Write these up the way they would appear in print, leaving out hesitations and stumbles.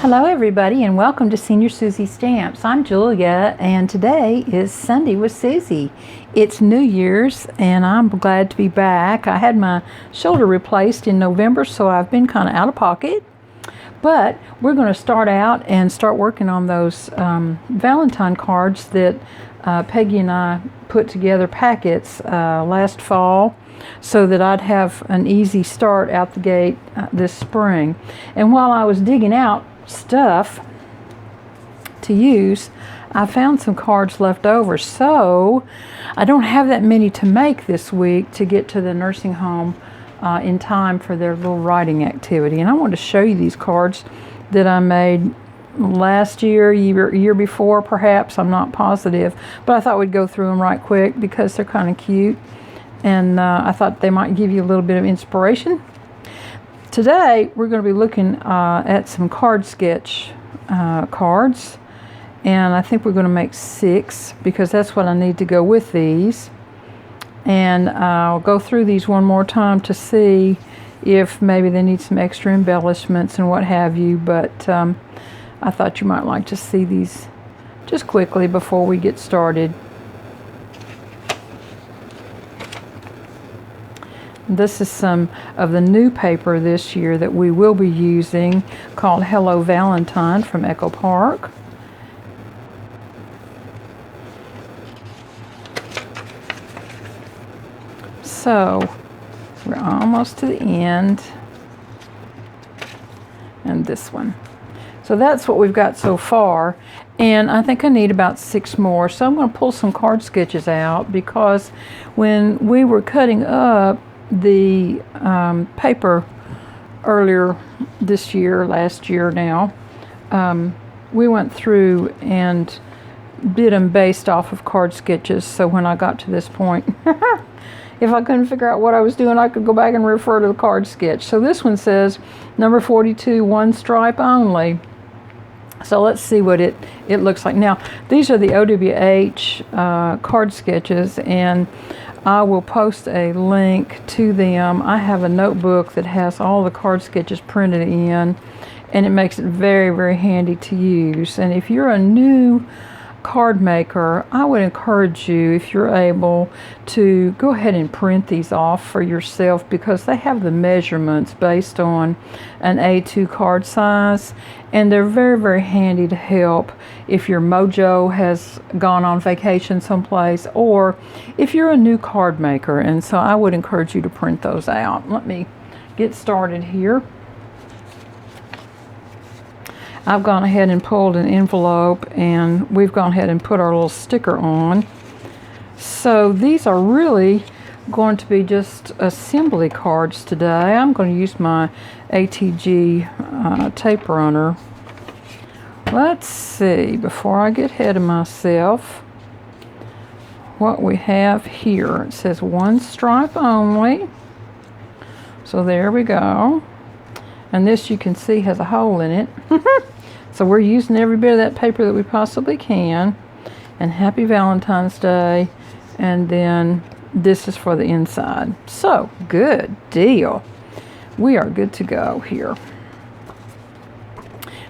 Hello everybody and welcome to Senior Susie Stamps. I'm Julia and today is Sunday with Susie. It's New Year's and I'm glad to be back. I had my shoulder replaced in November, so I've been kind of out of pocket. But we're going to start out and start working on those Valentine cards that Peggy and I put together packets last fall, so that I'd have an easy start out the gate this spring. And while I was digging out stuff to use, I found some cards left over, so I don't have that many to make this week to get to the nursing home in time for their little writing activity. And I wanted to show you these cards that I made last year before perhaps, I'm not positive, but I thought we'd go through them right quick because they're kind of cute, and I thought they might give you a little bit of inspiration. Today we're going to be looking at some card sketch cards, and I think we're going to make 6 because that's what I need to go with these. And I'll go through these one more time to see if maybe they need some extra embellishments and what have you, but I thought you might like to see these just quickly before we get started. This is some of the new paper this year that we will be using, called Hello Valentine from Echo Park. So we're almost to the end, and this one. So that's what we've got so far, and I think I need about 6 more. So I'm going to pull some card sketches out because when we were cutting up the paper earlier this year, last year now, we went through and did them based off of card sketches. So when I got to this point, if I couldn't figure out what I was doing, I could go back and refer to the card sketch. So this one says number 42, 1 stripe only. So let's see what it looks like. Now, these are the OWH card sketches, and I will post a link to them. I have a notebook that has all the card sketches printed in, and it makes it very, very handy to use. And if you're a new card maker, I would encourage you, if you're able, to go ahead and print these off for yourself, because they have the measurements based on an A2 card size, and they're very, very handy to help if your mojo has gone on vacation someplace, or if you're a new card maker. And so I would encourage you to print those out. Let me get started here. I've gone ahead and pulled an envelope, and we've gone ahead and put our little sticker on. So these are really going to be just assembly cards today. I'm going to use my ATG tape runner. Let's see, before I get ahead of myself, what we have here. It says 1 stripe only. So there we go. And this, you can see, has a hole in it. So we're using every bit of that paper that we possibly can. And happy Valentine's Day. And then this is for the inside. So, good deal. We are good to go here.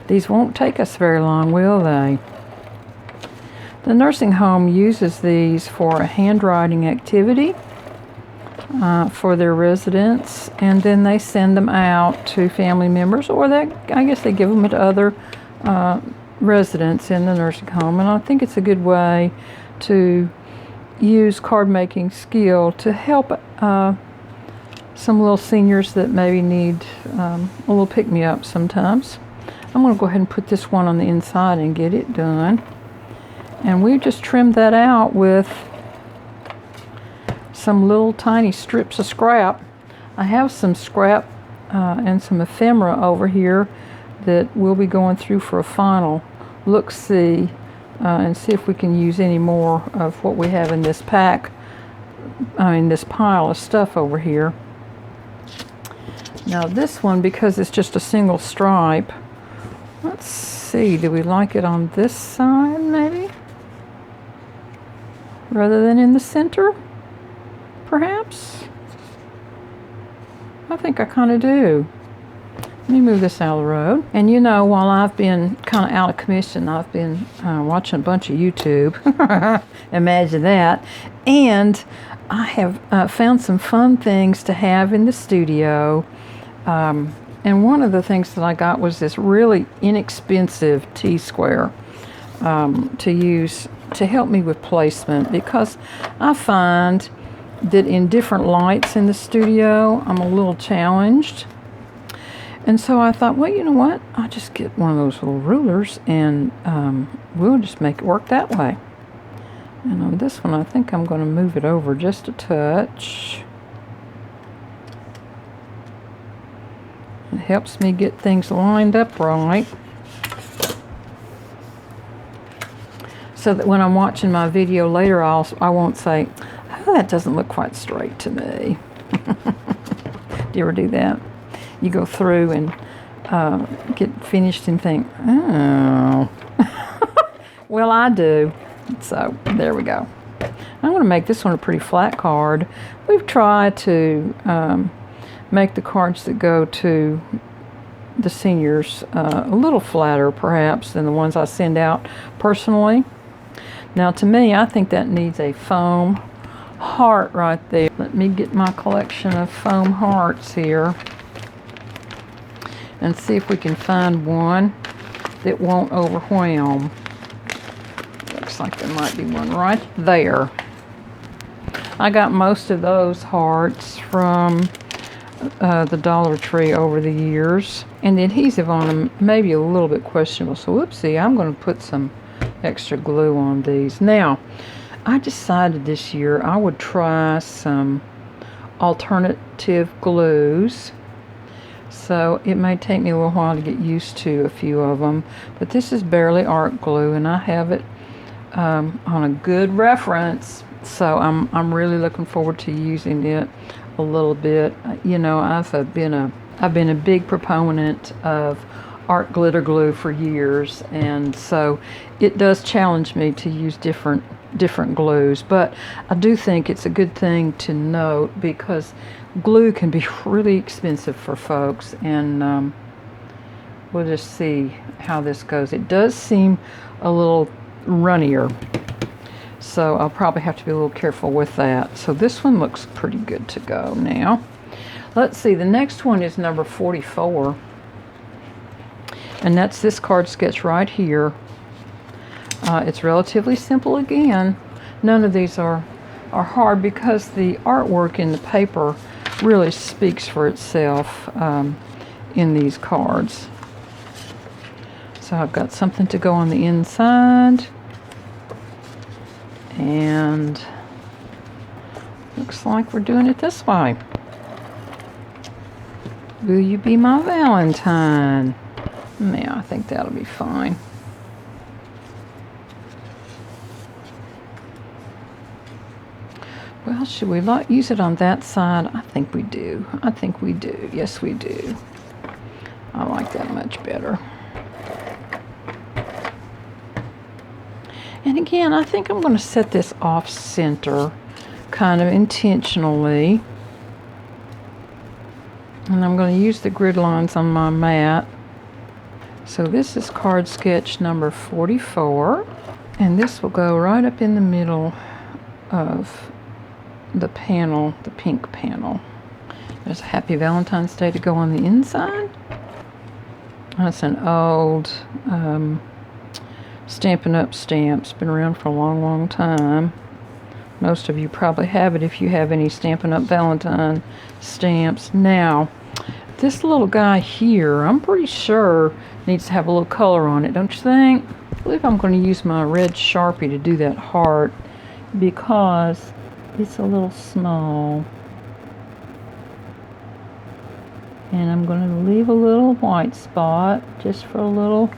These won't take us very long, will they? The nursing home uses these for a handwriting activity for their residents, and then they send them out to family members, or I guess they give them to other residents in the nursing home. And I think it's a good way to use card making skill to help some little seniors that maybe need a little pick-me-up sometimes. I'm going to go ahead and put this one on the inside and get it done. And we just trimmed that out with some little tiny strips of scrap. I have some scrap and some ephemera over here that we'll be going through for a final look-see and see if we can use any more of what we have in this this pile of stuff over here. Now this one, because it's just a single stripe, let's see, do we like it on this side maybe? Rather than in the center, perhaps? I think I kind of do. Let me move this out of the road. And you know, while I've been kind of out of commission, I've been watching a bunch of YouTube. Imagine that. And I have found some fun things to have in the studio. And one of the things that I got was this really inexpensive T-square to use to help me with placement, because I find that in different lights in the studio, I'm a little challenged. And so I thought, well, you know what? I'll just get one of those little rulers and we'll just make it work that way. And on this one, I think I'm going to move it over just a touch. It helps me get things lined up right, so that when I'm watching my video later, I won't say, oh, that doesn't look quite straight to me. Do you ever do that? You go through and get finished and think, oh. Well, I do. So there we go. I'm going to make this one a pretty flat card. We've tried to make the cards that go to the seniors a little flatter perhaps than the ones I send out personally. Now to me, I think that needs a foam heart right there. Let me get my collection of foam hearts here and see if we can find one that won't overwhelm. Looks like there might be one right there. I got most of those hearts from the Dollar Tree over the years, and the adhesive on them may be a little bit questionable, so whoopsie, I'm going to put some extra glue on these. Now, I decided this year I would try some alternative glues, so it may take me a little while to get used to a few of them, but this is Barely Art glue, and I have it on a good reference, so I'm really looking forward to using it a little bit. You know, I've been a big proponent of art glitter glue for years, and so it does challenge me to use different glues, but I do think it's a good thing to note because glue can be really expensive for folks, and we'll just see how this goes. It does seem a little runnier, so I'll probably have to be a little careful with that. So this one looks pretty good to go now. Let's see, the next one is number 44, and that's this card sketch right here. It's relatively simple again. None of these are hard because the artwork in the paper really speaks for itself in these cards. So I've got something to go on the inside, and looks like we're doing it this way. Will you be my Valentine? Yeah, I think that'll be fine. Well, should we use it on that side? I think we do. I think we do. Yes, we do. I like that much better. And again, I think I'm going to set this off center kind of intentionally. And I'm going to use the grid lines on my mat. So this is card sketch number 44. And this will go right up in the middle of the panel, the pink panel. There's a Happy Valentine's Day to go on the inside. That's an old Stampin' Up! Stamp. It's been around for a long, long time. Most of you probably have it if you have any Stampin' Up! Valentine stamps. Now, this little guy here, I'm pretty sure needs to have a little color on it, don't you think? I believe I'm going to use my red Sharpie to do that heart because it's a little small. And I'm going to leave a little white spot just for a little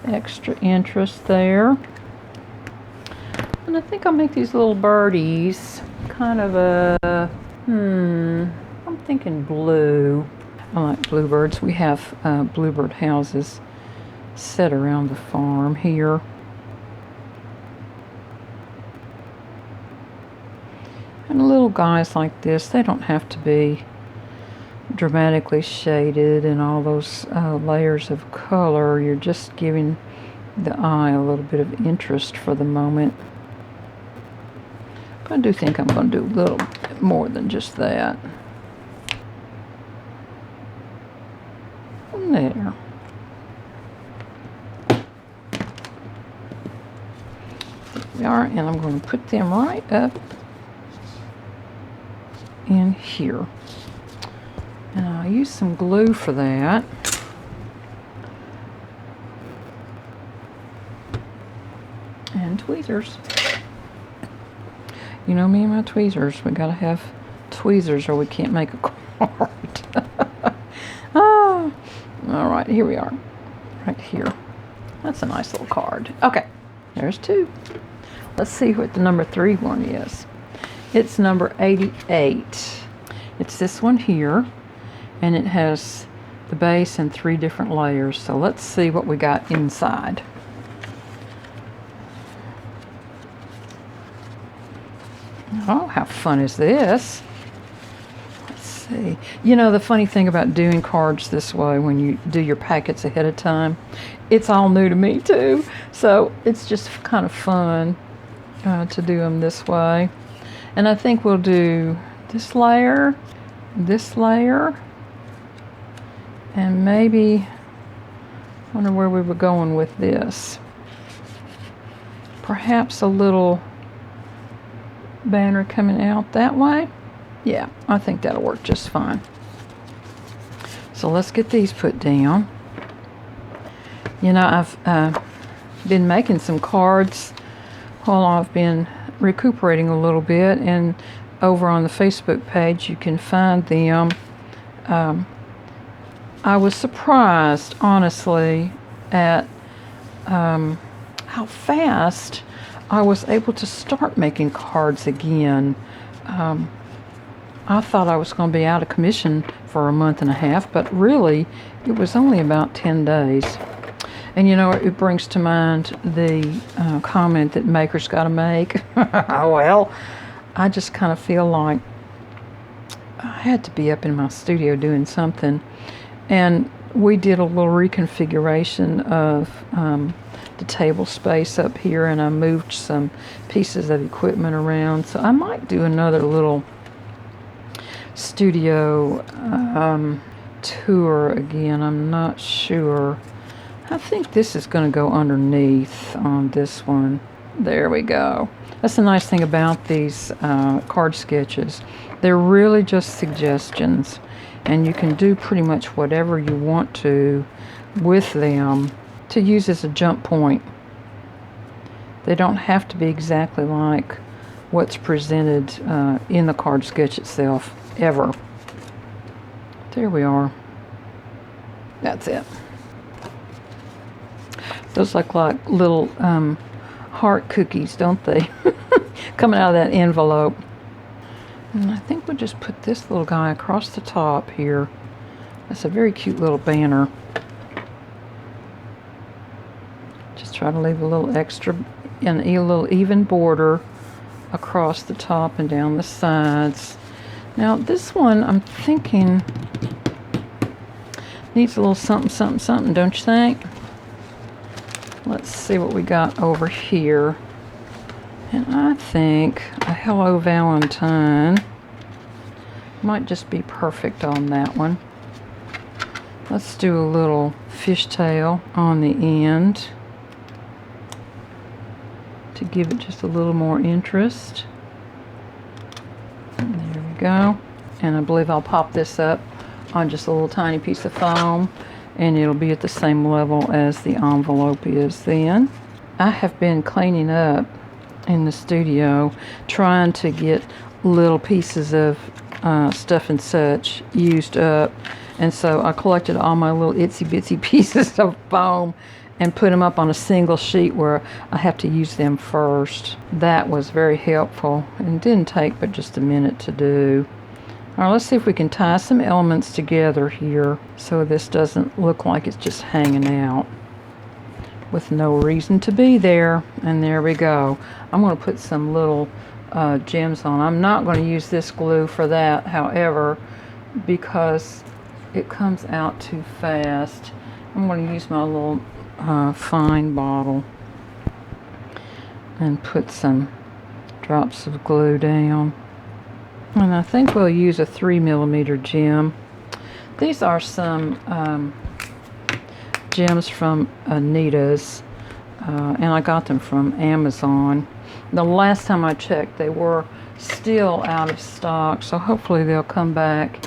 extra interest there. And I think I'll make these little birdies kind of a, I'm thinking blue. I like bluebirds. We have bluebird houses set around the farm here. And little guys like this, they don't have to be dramatically shaded and all those layers of color. You're just giving the eye a little bit of interest for the moment. But I do think I'm going to do a little bit more than just that. There. There we are, and I'm going to put them right up in here. And I'll use some glue for that. And tweezers. You know me and my tweezers. We gotta have tweezers or we can't make a card. Oh, all right, here we are. Right here. That's a nice little card. Okay, there's two. Let's see what the number 3 one is. It's number 88. It's this one here, and it has the base and 3 different layers. So let's see what we got inside. Oh, how fun is this? Let's see. You know, the funny thing about doing cards this way, when you do your packets ahead of time, it's all new to me too. So it's just kind of fun to do them this way. And I think we'll do this layer, and maybe, I wonder where we were going with this. Perhaps a little banner coming out that way. Yeah, I think that'll work just fine. So let's get these put down. You know, I've been making some cards while I've been recuperating a little bit, and over on the Facebook page you can find them. I was surprised, honestly, at how fast I was able to start making cards again. I thought I was going to be out of commission for a month and a half, but really it was only about 10 days. And you know, it brings to mind the comment that makers got to make. Well, I just kind of feel like I had to be up in my studio doing something. And we did a little reconfiguration of the table space up here, and I moved some pieces of equipment around. So I might do another little studio tour again. I'm not sure. I think this is going to go underneath on this one. There we go. That's the nice thing about these card sketches. They're really just suggestions, and you can do pretty much whatever you want to with them to use as a jump point. They don't have to be exactly like what's presented in the card sketch itself, ever. There we are. That's it. Those look like little heart cookies, don't they? Coming out of that envelope. And I think we'll just put this little guy across the top here. That's a very cute little banner. Just try to leave a little extra and a little even border across the top and down the sides. Now this one, I'm thinking, needs a little something, something, something, don't you think? Let's see what we got over here. And I think a Hello Valentine might just be perfect on that one. Let's do a little fishtail on the end to give it just a little more interest. And there we go. And I believe I'll pop this up on just a little tiny piece of foam, and it'll be at the same level as the envelope is then. I have been cleaning up in the studio, trying to get little pieces of stuff and such used up, and so I collected all my little itsy bitsy pieces of foam and put them up on a single sheet where I have to use them first. That was very helpful and didn't take but just a minute to do. All right, let's see if we can tie some elements together here so this doesn't look like it's just hanging out with no reason to be there. And there we go. I'm going to put some little gems on. I'm not going to use this glue for that. However, because it comes out too fast. I'm going to use my little fine bottle and put some drops of glue down. And I think we'll use a 3mm gem. These are some gems from Anita's, and I got them from Amazon. The last time I checked, they were still out of stock, so hopefully they'll come back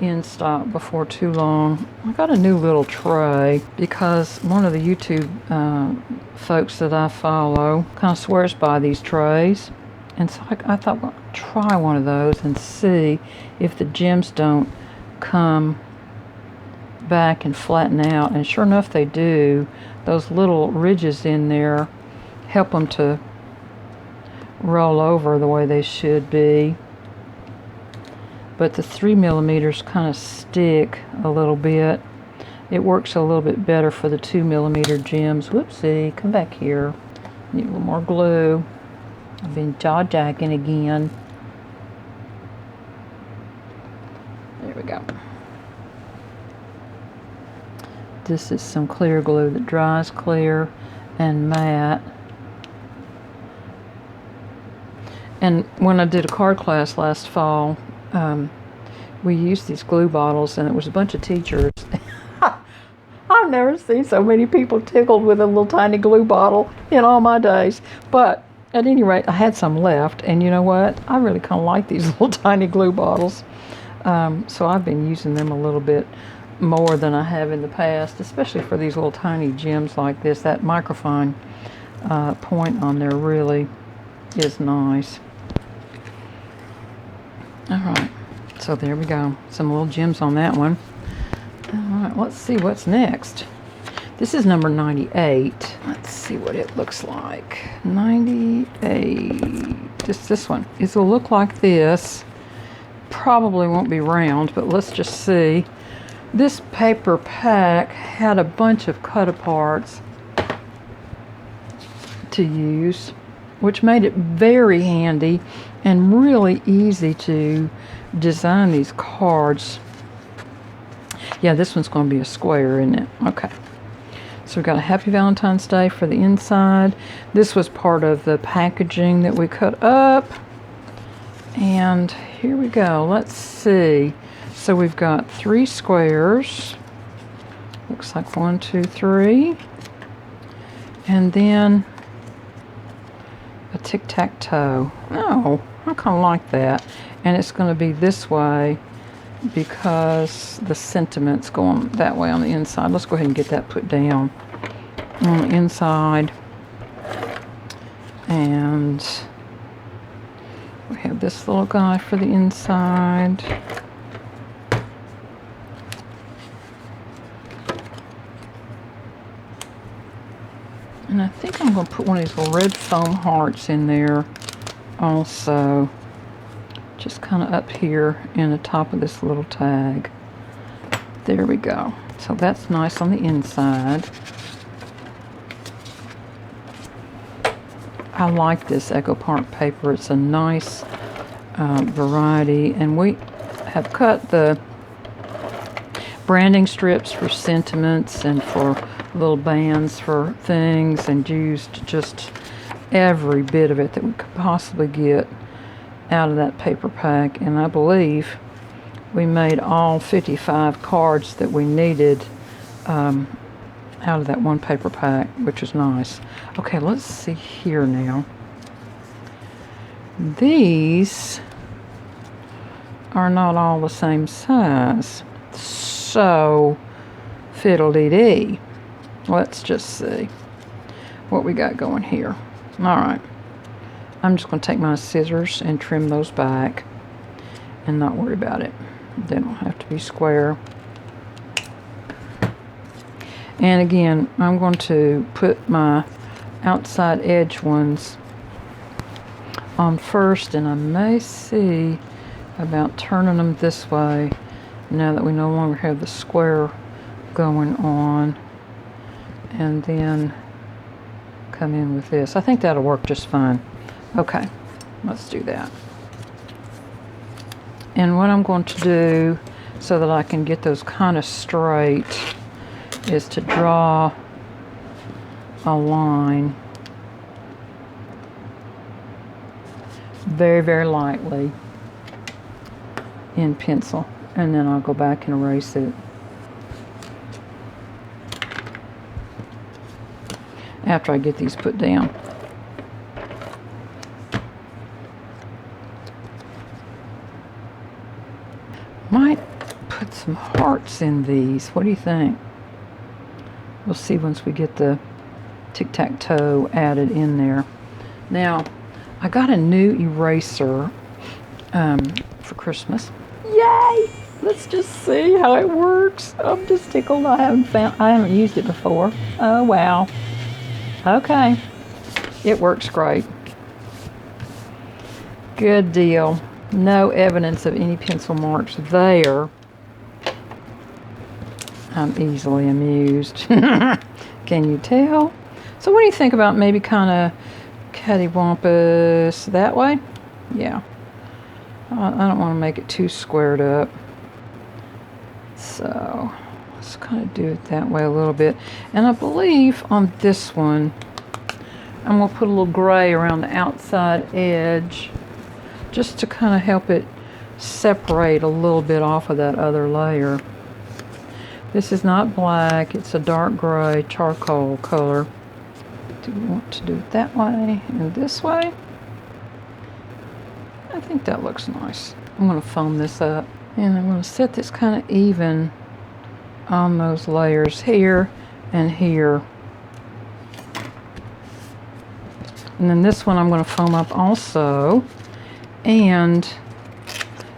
in stock before too long. I got a new little tray because one of the YouTube folks that I follow kind of swears by these trays, and so I thought, well, try one of those and see if the gems don't come back and flatten out. And sure enough, they do. Those little ridges in there help them to roll over the way they should be. But the 3mm kind of stick a little bit. It works a little bit better for the 2mm gems. Whoopsie, come back here. Need a little more glue. I've been jaw-jacking again. There we go. This is some clear glue that dries clear and matte. And when I did a card class last fall, we used these glue bottles, and it was a bunch of teachers. I've never seen so many people tickled with a little tiny glue bottle in all my days. But at any rate, I had some left, and you know what? I really kind of like these little tiny glue bottles. So I've been using them a little bit more than I have in the past, especially for these little tiny gems like this. That microfine point on there really is nice. Alright, so there we go. Some little gems on that one. Alright, let's see what's next. This is number 98. Let's see what it looks like. 98. Just this one. It will look like this. Probably won't be round, but let's just see. This paper pack had a bunch of cut-aparts to use, which made it very handy and really easy to design these cards. Yeah, this one's going to be a square, isn't it? Okay. So we've got a Happy Valentine's Day for the inside. This was part of the packaging that we cut up. And here we go. Let's see. So we've got 3 squares. Looks like 1, 2, 3. And then a tic-tac-toe. Oh, I kind of like that. And it's going to be this way because the sentiment's going that way on the inside. Let's go ahead and get that put down on the inside. And we have this little guy for the inside. And I think I'm going to put one of these little red foam hearts in there also. Just kind of up here in the top of this little tag. There we go. So that's nice on the inside. I like this Echo Park paper. It's a nice variety. And we have cut the branding strips for sentiments and for little bands for things, and used just every bit of it that we could possibly get out of that paper pack. And I believe we made all 55 cards that we needed out of that one paper pack, which is nice. Okay, let's see here now. These are not all the same size, so fiddle-dee-dee. Let's just see what we got going here. Alright, I'm just going to take my scissors and trim those back and not worry about it. They don't have to be square. And again, I'm going to put my outside edge ones on first, and I may see about turning them this way now that we no longer have the square going on, and then come in with this. I think that'll work just fine. Okay, let's do that. And what I'm going to do so that I can get those kind of straight is to draw a line very, very lightly in pencil, and then I'll go back and erase it. After I get these put down. Might put some hearts in these. What do you think? We'll see once we get the tic-tac-toe added in there. Now, I got a new eraser for Christmas. Yay! Let's just see how it works. I'm just tickled. I haven't used it before. Oh wow. Okay. It works great. Good deal. No evidence of any pencil marks there. I'm easily amused. Can you tell? So what do you think about maybe kind of cattywampus that way? Yeah. I don't want to make it too squared up. So let's kind of do it that way a little bit. And I believe on this one, I'm going to put a little gray around the outside edge just to kind of help it separate a little bit off of that other layer. This is not black, it's a dark gray charcoal color. Do we want to do it that way and this way? I think that looks nice. I'm going to foam this up, and I'm going to set this kind of even on those layers here and here. And then this one I'm going to foam up also and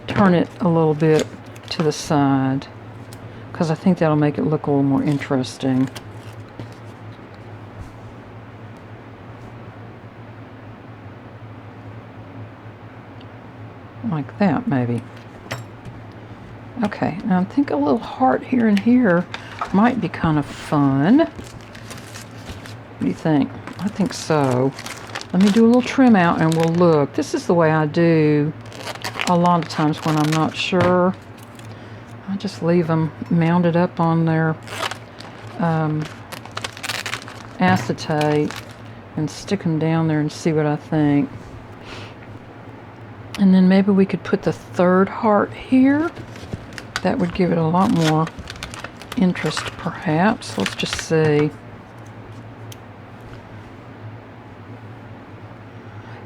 turn it a little bit to the side, because I think that'll make it look a little more interesting. Like that, maybe. Okay, now I think a little heart here and here might be kind of fun. What do you think? I think so. Let me do a little trim out and we'll look. This is the way I do a lot of times when I'm not sure. I just leave them mounted up on their acetate and stick them down there and see what I think. And then maybe we could put the third heart here. That would give it a lot more interest, perhaps. Let's just see.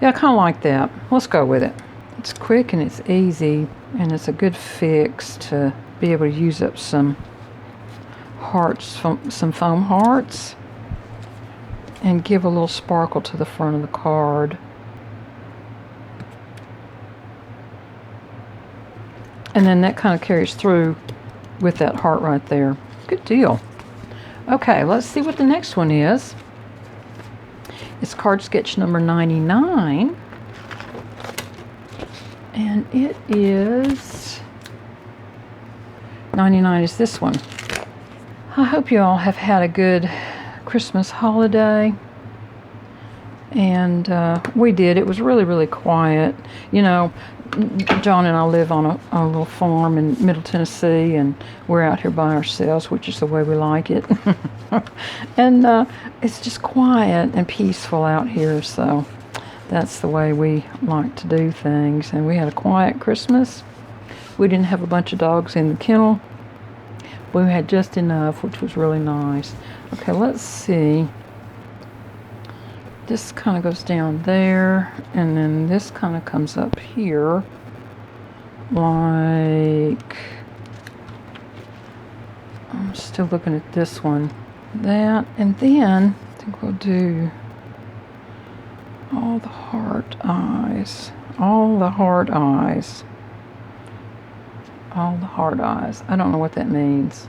Yeah, I kind of like that. Let's go with it. It's quick and it's easy, and it's a good fix to be able to use up some hearts, some foam hearts, and give a little sparkle to the front of the card. And then that kind of carries through with that heart right there. Good deal. Okay, let's see what the next one is. It's card sketch number 99. And it is... 99 is this one. I hope you all have had a good Christmas holiday. And we did. It was really, really quiet. You know, John and I live on a little farm in Middle Tennessee, and we're out here by ourselves, which is the way we like it. And it's just quiet and peaceful out here, so that's the way we like to do things. And we had a quiet Christmas. We didn't have a bunch of dogs in the kennel. We had just enough, which was really nice. Okay, let's see. This kind of goes down there, and then this kind of comes up here, like, I'm still looking at this one, that, and then I think we'll do all the heart eyes, all the heart eyes, all the heart eyes. I don't know what that means.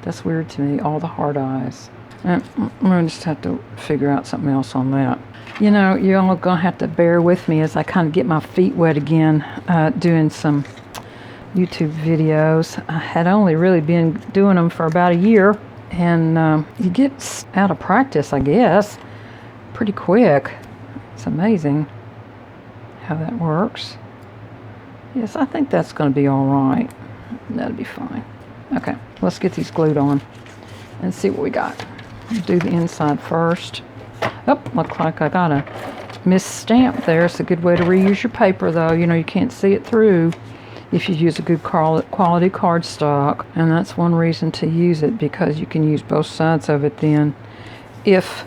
That's weird to me, all the heart eyes. I'm going to just have to figure out something else on that. You know, you're all going to have to bear with me as I kind of get my feet wet again, doing some YouTube videos. I had only really been doing them for about a year, and you get out of practice, I guess, pretty quick. It's amazing how that works. Yes, I think that's going to be all right. That'll be fine. Okay, let's get these glued on and see what we got. Do the inside first. Oh, looks like I got a misstamp there. It's a good way to reuse your paper, though. You know, you can't see it through if you use a good quality cardstock, and that's one reason to use it, because you can use both sides of it then if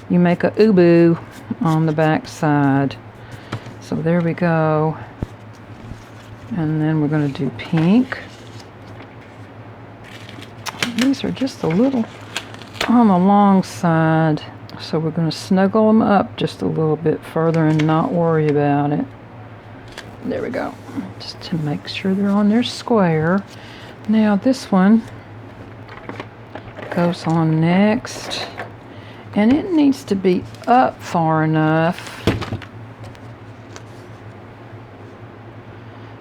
you make a ubu on the back side. So there we go. And then we're going to do pink. These are just a little on the long side, so we're going to snuggle them up just a little bit further and not worry about it. There we go, just to make sure they're on their square. Now this one goes on next, and it needs to be up far enough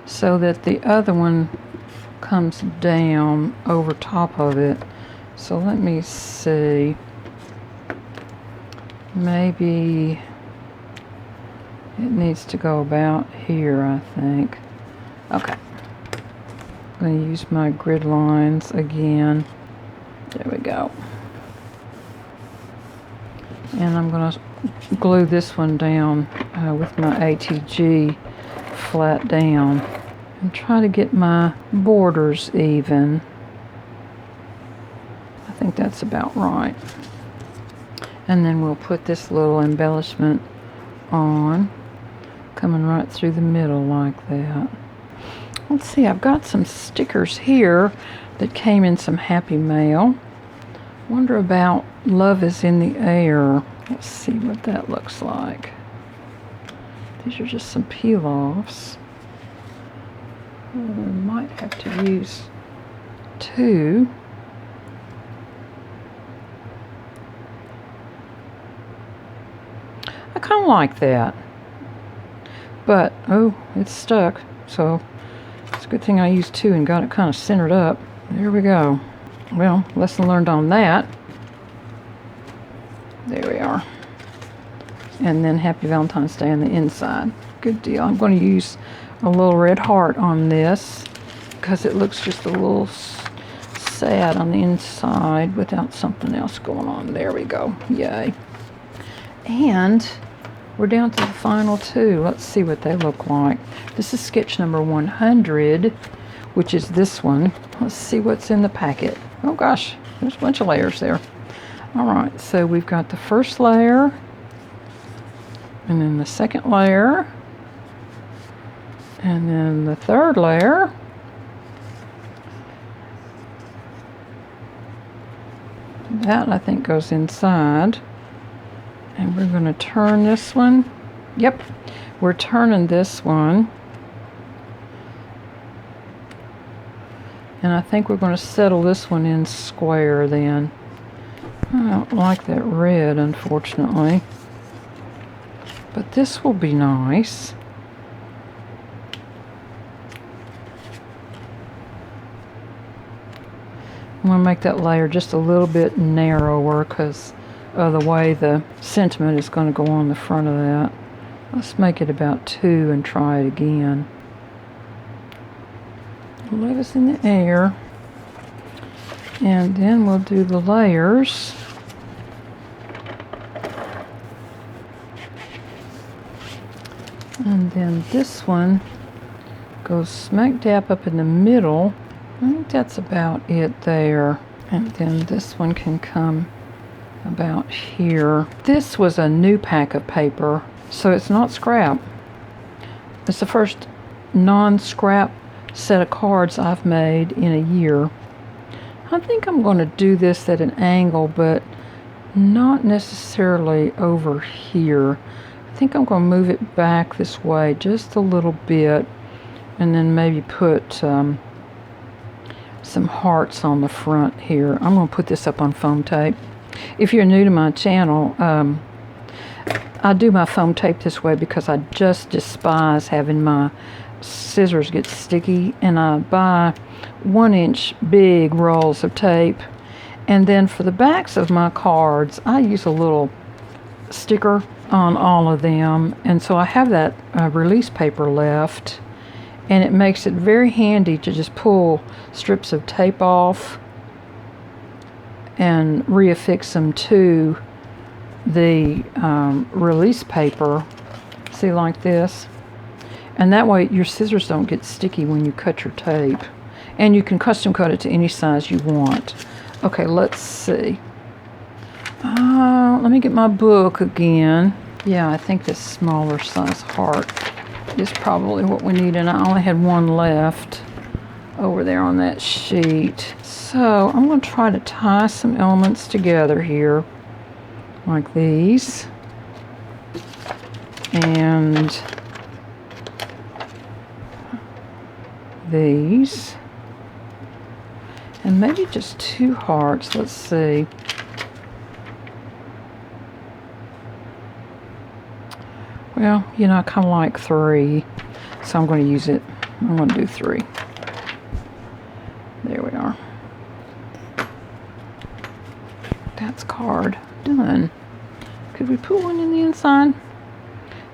so that the other one comes down over top of it. So let me see, maybe it needs to go about here, I think. Okay. I'm going to use my grid lines again. There we go. And I'm going to glue this one down with my ATG flat down and try to get my borders even. I think that's about right. And then we'll put this little embellishment on, coming right through the middle like that. Let's see, I've got some stickers here that came in some happy mail. Wonder about Love is in the Air. Let's see what that looks like. These are just some peel-offs. Might have to use two. I kind of like that. But, oh, it's stuck. So, it's a good thing I used two and got it kind of centered up. There we go. Well, lesson learned on that. There we are. And then Happy Valentine's Day on the inside. Good deal. I'm going to use a little red heart on this because it looks just a little sad on the inside without something else going on. There we go. Yay. And we're down to the final two. Let's see what they look like. This is sketch number 100, which is this one. Let's see what's in the packet. Oh gosh, there's a bunch of layers there. All right, so we've got the first layer, and then the second layer, and then the third layer, that I think goes inside. And we're going to turn this one. Yep, we're turning this one. And I think we're going to settle this one in square then. I don't like that red, unfortunately. But this will be nice. I'm going to make that layer just a little bit narrower because of the way the sentiment is going to go on the front of that. Let's make it about 2 and try it again. Love is in the air. And then we'll do the layers. And then this one goes smack dab up in the middle. I think that's about it there. And then this one can come about here. This was a new pack of paper, so it's not scrap. It's the first non-scrap set of cards I've made in a year. I think I'm going to do this at an angle, but not necessarily over here. I think I'm going to move it back this way just a little bit, and then maybe put some hearts on the front here. I'm going to put this up on foam tape. If you're new to my channel, I do my foam tape this way because I just despise having my scissors get sticky, and I buy 1-inch big rolls of tape. And then for the backs of my cards, I use a little sticker on all of them, and so I have that release paper left, And it makes it very handy to just pull strips of tape off and reaffix them to the release paper. See, like this. And that way your scissors don't get sticky when you cut your tape. And you can custom cut it to any size you want. Okay, let's see. Let me get my book again. Yeah, I think this smaller size heart is probably what we need, and I only had one left over there on that sheet. So I'm going to try to tie some elements together here, like these. And these. And maybe just 2 hearts. Let's see. Well, you know, I kind of like 3, so I'm going to use it. I'm going to do 3. There we are. That's card. Done. Could we put one in the inside?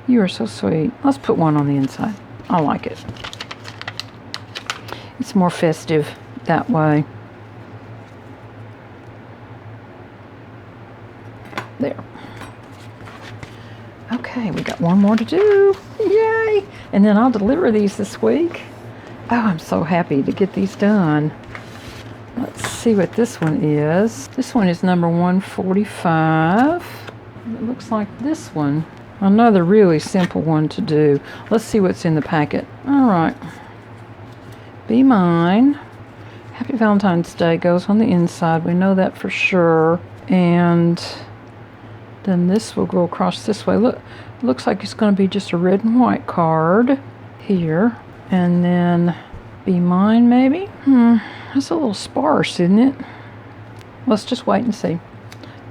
You are so sweet. Let's put one on the inside. I like it. It's more festive that way. There. Okay, we got one more to do. Yay! And then I'll deliver these this week. Oh, I'm so happy to get these done. Let's see what this one is. This one is number 145. It looks like this one. Another really simple one to do. Let's see what's in the packet. All right. Be Mine. Happy Valentine's Day goes on the inside. We know that for sure. And then this will go across this way. Look, looks like it's going to be just a red and white card here. And then Be Mine, maybe? That's a little sparse, isn't it? Let's just wait and see.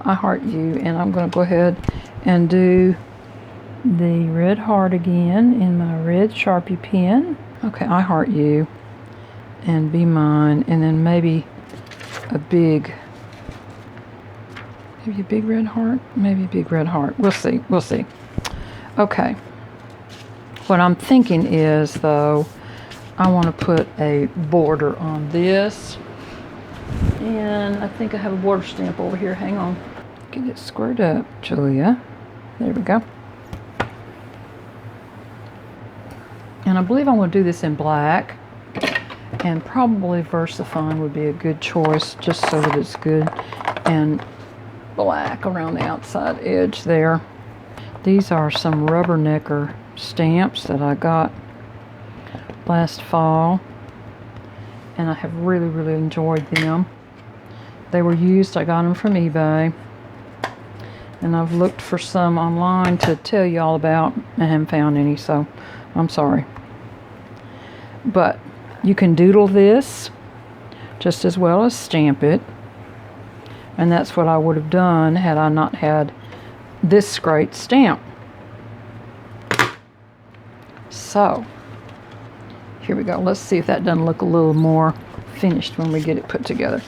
I heart you, and I'm going to go ahead and do the red heart again in my red Sharpie pen. Okay, I heart you, and Be Mine, and then maybe a big red heart? Maybe a big red heart. We'll see. We'll see. Okay. What I'm thinking is, though, I want to put a border on this. And I think I have a border stamp over here. Hang on. Get it squared up, Julia. There we go. And I believe I'm going to do this in black. And probably VersaFine would be a good choice, just so that it's good and black around the outside edge there. These are some rubbernecker stamps that I got last fall, and I have really, really enjoyed them. They were used. I got them from eBay, and I've looked for some online to tell you all about. I haven't found any, so I'm sorry. But you can doodle this just as well as stamp it. And that's what I would have done had I not had this great stamp. So, here we go. Let's see if that doesn't look a little more finished when we get it put together.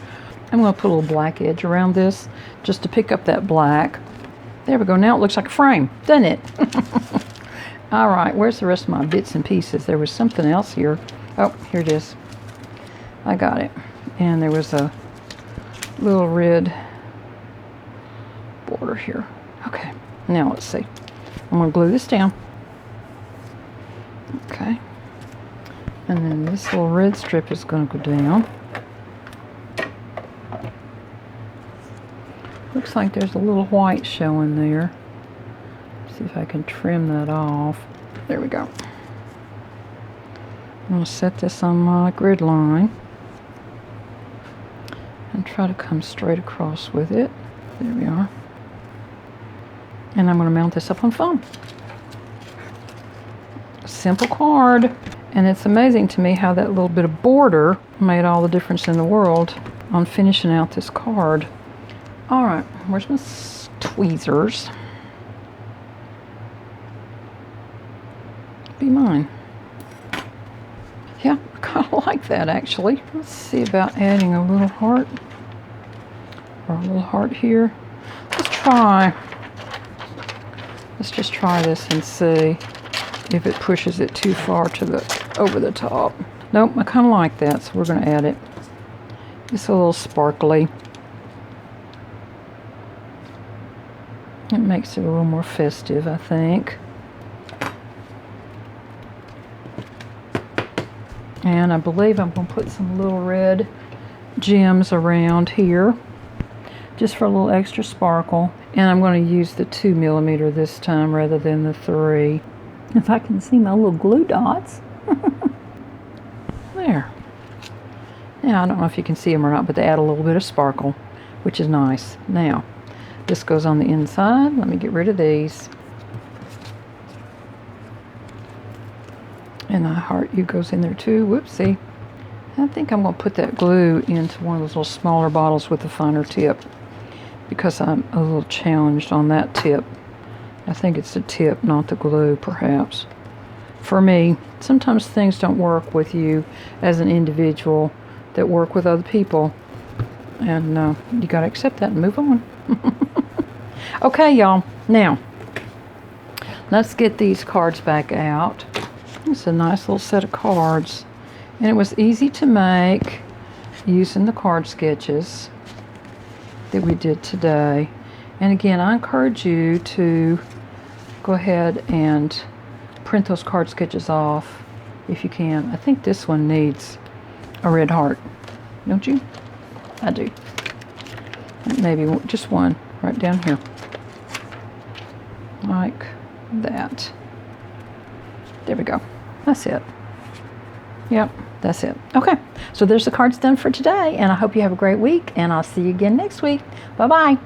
I'm going to put a little black edge around this just to pick up that black. There we go. Now it looks like a frame, doesn't it? All right, where's the rest of my bits and pieces? There was something else here. Oh, here it is. I got it. And there was a little red border here. Okay, now let's see. I'm going to glue this down. Okay. And then this little red strip is going to go down. Looks like there's a little white showing there. See if I can trim that off. There we go. I'm going to set this on my grid line and try to come straight across with it. There we are. And I'm going to mount this up on foam. A simple card. And it's amazing to me how that little bit of border made all the difference in the world on finishing out this card. All right, where's my tweezers? Be Mine. Yeah, I kind of like that, actually. Let's see about adding a little heart. Or a little heart here. Let's try. Let's just try this and see if it pushes it too far to the over the top. Nope, I kind of like that, so we're going to add it. It's a little sparkly. It makes it a little more festive, I think. And I believe I'm going to put some little red gems around here, just for a little extra sparkle. And I'm going to use the 2mm this time rather than the 3. If I can see my little glue dots. There. Now, I don't know if you can see them or not, but they add a little bit of sparkle, which is nice. Now, this goes on the inside. Let me get rid of these. And the heart you goes in there too. Whoopsie. I think I'm going to put that glue into one of those little smaller bottles with a finer tip, because I'm a little challenged on that tip. I think it's the tip, not the glue, perhaps. For me, sometimes things don't work with you as an individual that work with other people. And you got to accept that and move on. Okay, y'all. Now, let's get these cards back out. It's a nice little set of cards. And it was easy to make using the card sketches that we did today. And again, I encourage you to go ahead and print those card sketches off if you can. I think this one needs a red heart, don't you? I do. Maybe just one right down here, like that. There we go. That's it. Yep, that's it. Okay, so there's the cards done for today, and I hope you have a great week, and I'll see you again next week. Bye-bye.